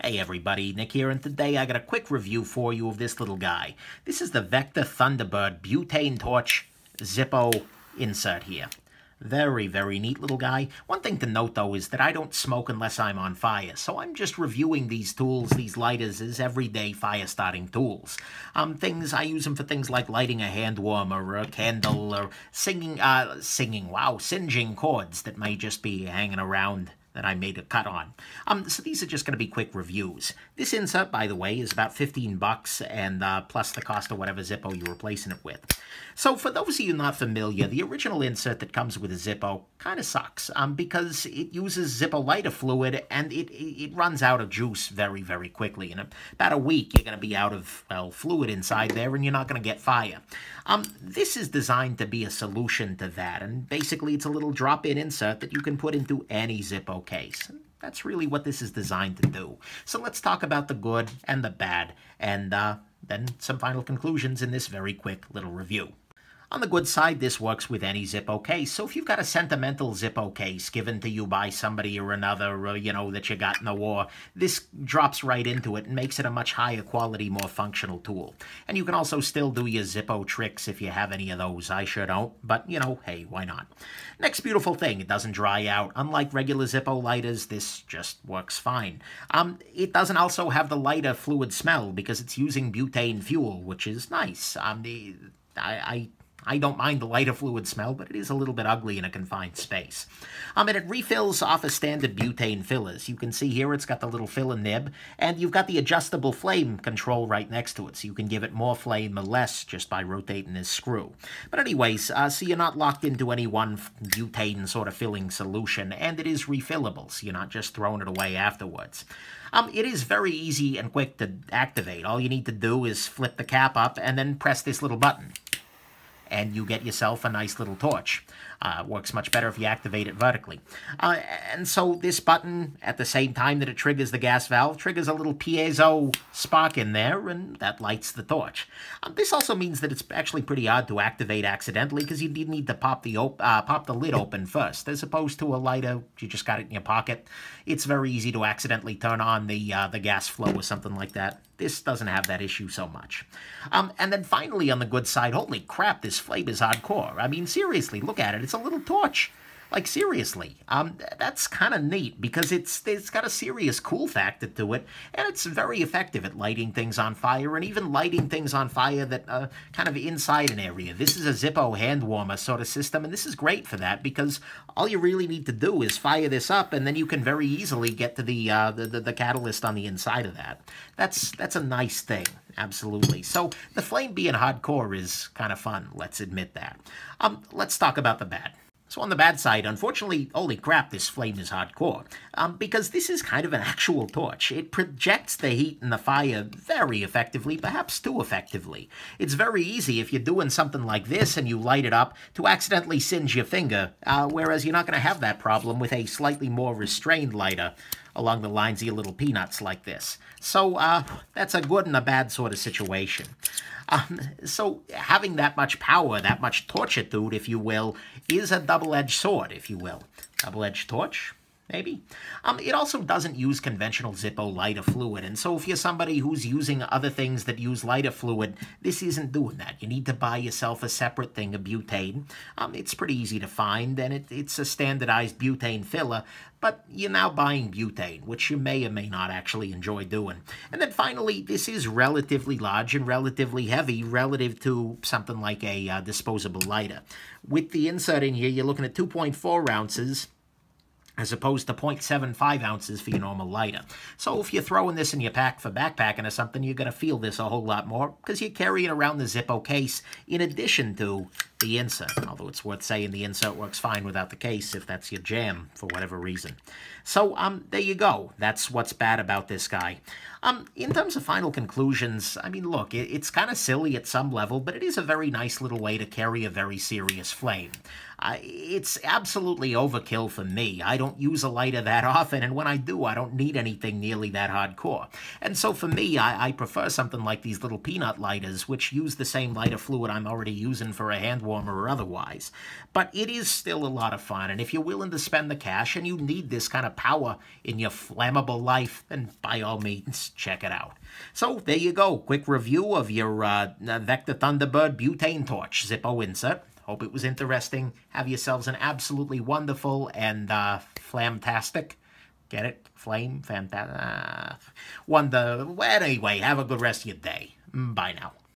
Hey everybody, Nick here, and today I got a quick review for you of this little guy. This is the Vector Thunderbird Butane Torch Zippo insert here. Very, very neat little guy. One thing to note, though, is that I don't smoke unless I'm on fire, so I'm just reviewing these tools, these lighters, as everyday fire-starting tools. I use them for things like lighting a hand warmer or a candle or singeing cords that may just be hanging around that I made a cut on. So these are just going to be quick reviews. This insert, by the way, is about 15 bucks, and plus the cost of whatever Zippo you're replacing it with. So for those of you not familiar, the original insert that comes with a Zippo kind of sucks because it uses Zippo lighter fluid, and it runs out of juice very, very quickly. In about a week, you're going to be out of, well, fluid inside there, and you're not going to get fire. This is designed to be a solution to that, and basically it's a little drop-in insert that you can put into any Zippo case. That's really what this is designed to do. So let's talk about the good and the bad, and then some final conclusions in this very quick little review. On the good side, this works with any Zippo case. So if you've got a sentimental Zippo case given to you by somebody or another, or, that you got in the war, this drops right into it and makes it a much higher quality, more functional tool. And you can also still do your Zippo tricks if you have any of those. I sure don't, but, hey, why not? Next beautiful thing, it doesn't dry out. Unlike regular Zippo lighters, this just works fine. It doesn't also have the lighter fluid smell because it's using butane fuel, which is nice. I don't mind the lighter fluid smell, but it is a little bit ugly in a confined space. And it refills off of standard butane fillers. You can see here it's got the little filler nib, and you've got the adjustable flame control right next to it, so you can give it more flame or less just by rotating this screw. But anyways, so you're not locked into any one butane sort of filling solution, and it is refillable, so you're not just throwing it away afterwards. It is very easy and quick to activate. All you need to do is flip the cap up and then press this little button, and you get yourself a nice little torch. Works much better if you activate it vertically. And so this button, at the same time that it triggers the gas valve, triggers a little piezo spark in there, and that lights the torch. This also means that it's actually pretty odd to activate accidentally, because you need to pop the lid open first, as opposed to a lighter. You just got it in your pocket. It's very easy to accidentally turn on the gas flow or something like that. This doesn't have that issue so much. And then finally, on the good side, holy crap, this flame is hardcore. I mean, seriously, look at it. It's a little torch. Like, seriously. That's kind of neat because it's got a serious cool factor to it, and it's very effective at lighting things on fire, and even lighting things on fire that kind of inside an area. This is a Zippo hand warmer sort of system, and this is great for that because all you really need to do is fire this up, and then you can very easily get to the catalyst on the inside of that. That's a nice thing. Absolutely. So the flame being hardcore is kind of fun, let's admit that. Let's talk about the bad. So on the bad side, unfortunately, holy crap, this flame is hardcore, because this is kind of an actual torch. It projects the heat and the fire very effectively, perhaps too effectively. It's very easy if you're doing something like this and you light it up to accidentally singe your finger, whereas you're not going to have that problem with a slightly more restrained lighter along the lines of your little peanuts like this. So that's a good and a bad sort of situation. So having that much power, that much torchitude, if you will, is a double-edged sword, if you will. Double-edged torch? Maybe. It also doesn't use conventional Zippo lighter fluid, and so if you're somebody who's using other things that use lighter fluid, this isn't doing that. You need to buy yourself a separate thing of butane. It's pretty easy to find, and it's a standardized butane filler, but you're now buying butane, which you may or may not actually enjoy doing. And then finally, this is relatively large and relatively heavy relative to something like a disposable lighter. With the insert in here, you're looking at 2.4 ounces, as opposed to 0.75 ounces for your normal lighter. So if you're throwing this in your pack for backpacking or something, you're going to feel this a whole lot more because you're carrying around the Zippo case in addition to the insert, although it's worth saying the insert works fine without the case if that's your jam for whatever reason. So there you go. That's what's bad about this guy. In terms of final conclusions, I mean, look, it's kind of silly at some level, but it is a very nice little way to carry a very serious flame. It's absolutely overkill for me. I don't use a lighter that often, and when I do, I don't need anything nearly that hardcore. And so for me, I prefer something like these little peanut lighters, which use the same lighter fluid I'm already using for a hand warmer or otherwise. But it is still a lot of fun, and if you're willing to spend the cash and you need this kind of power in your flammable life, then by all means, check it out. So there you go, quick review of your Vector Thunderbird Butane Torch Zippo insert. Hope it was interesting. Have yourselves an absolutely wonderful and flamtastic. Get it? Flame? Fantastic. Well, anyway, have a good rest of your day. Bye now.